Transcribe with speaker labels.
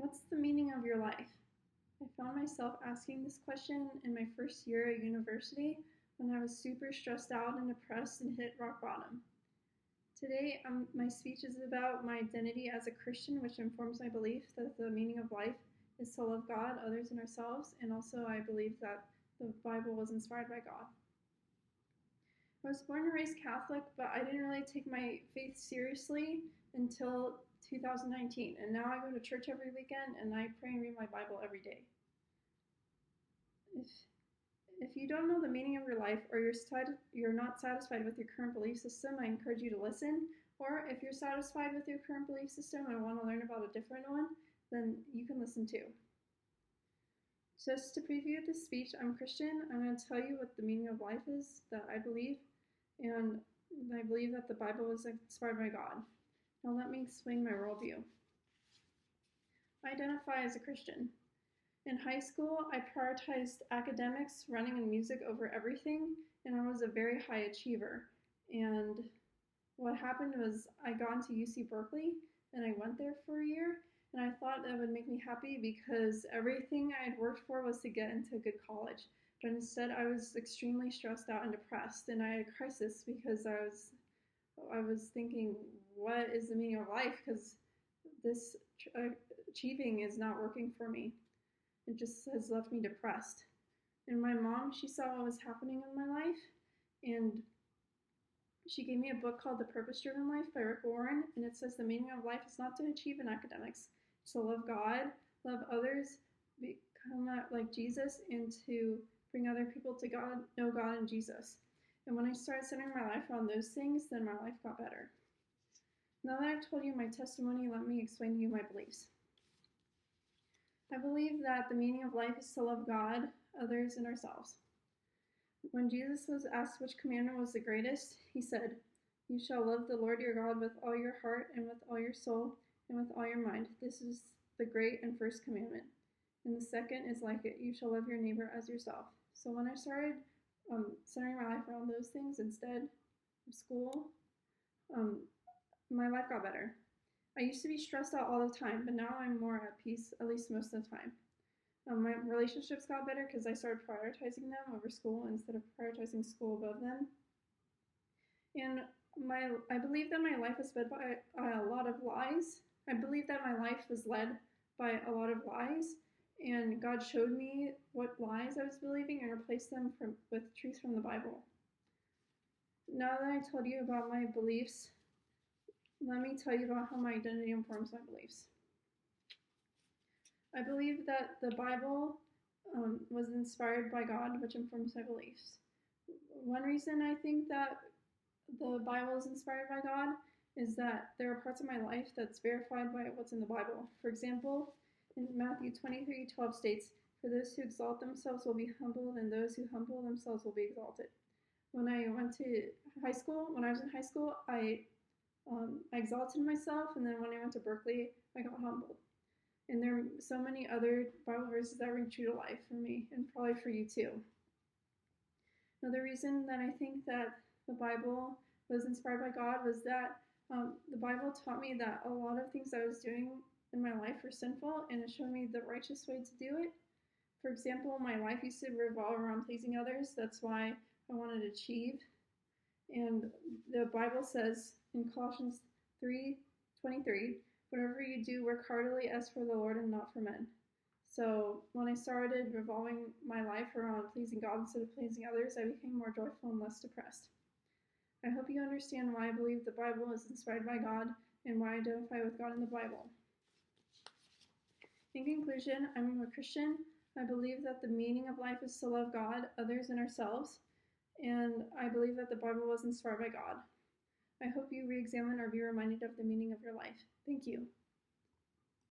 Speaker 1: What's the meaning of your life? I found myself asking this question in my first year at university when I was super stressed out and depressed and hit rock bottom. Today, my speech is about my identity as a Christian, which informs my belief that the meaning of life is to love God, others, and ourselves, and also I believe that the Bible was inspired by God. I was born and raised Catholic, but I didn't really take my faith seriously until 2019, and now I go to church every weekend and I pray and read my Bible every day. If if you don't know the meaning of your life, or you're not satisfied with your current belief system, I encourage you to listen. Or if you're satisfied with your current belief system and want to learn about a different one, then you can listen too. Just to preview this speech, I'm Christian. I'm going to tell you what the meaning of life is that I believe, and I believe that the Bible was inspired by God. Now let me explain my worldview. I identify as a Christian. In high school, I prioritized academics, running, and music over everything, and I was a very high achiever. And what happened was I got into UC Berkeley, and I went there for a year, and I thought that would make me happy because everything I had worked for was to get into a good college. But instead, I was extremely stressed out and depressed, and I had a crisis because I was thinking, what is the meaning of life? Because this achieving is not working for me. It just has left me depressed. And my mom, she saw what was happening in my life, and she gave me a book called The Purpose-Driven Life by Rick Warren, and it says the meaning of life is not to achieve in academics. It's to love God, love others, become like Jesus, and to bring other people to God, know God and Jesus. And when I started centering my life around those things, then my life got better. Now that I've told you my testimony, let me explain to you my beliefs. I believe that the meaning of life is to love God, others, and ourselves. When Jesus was asked which commandment was the greatest, he said, "You shall love the Lord your God with all your heart and with all your soul and with all your mind. This is the great and first commandment. And the second is like it. You shall love your neighbor as yourself." So when I started centering my life around those things instead of school, my life got better. I used to be stressed out all the time, but now I'm more at peace, at least most of the time. My relationships got better because I started prioritizing them over school instead of prioritizing school above them. And I believe that my life was led by a lot of lies. I believe that my life was led by a lot of lies, and God showed me what lies I was believing and replaced them with truth from the Bible. Now that I told you about my beliefs, let me tell you about how my identity informs my beliefs. I believe that the Bible was inspired by God, which informs my beliefs. One reason I think that the Bible is inspired by God is that there are parts of my life that's verified by what's in the Bible. For example, in Matthew 23:12 states, "For those who exalt themselves will be humbled, and those who humble themselves will be exalted." When I was in high school, I exalted myself, and then when I went to Berkeley, I got humbled. And there are so many other Bible verses that ring true to life for me, and probably for you too. Another reason that I think that the Bible was inspired by God was that the Bible taught me that a lot of things I was doing in my life were sinful, and it showed me the righteous way to do it. For example, my life used to revolve around pleasing others. That's why I wanted to achieve. And the Bible says in Colossians 3:23, "Whatever you do, work heartily as for the Lord and not for men." So when I started revolving my life around pleasing God instead of pleasing others, I became more joyful and less depressed. I hope you understand why I believe the Bible is inspired by God and why I identify with God in the Bible. In conclusion, I'm a Christian. I believe that the meaning of life is to love God, others, and ourselves. And I believe that the Bible was inspired by God. I hope you re-examine or be reminded of the meaning of your life. Thank you.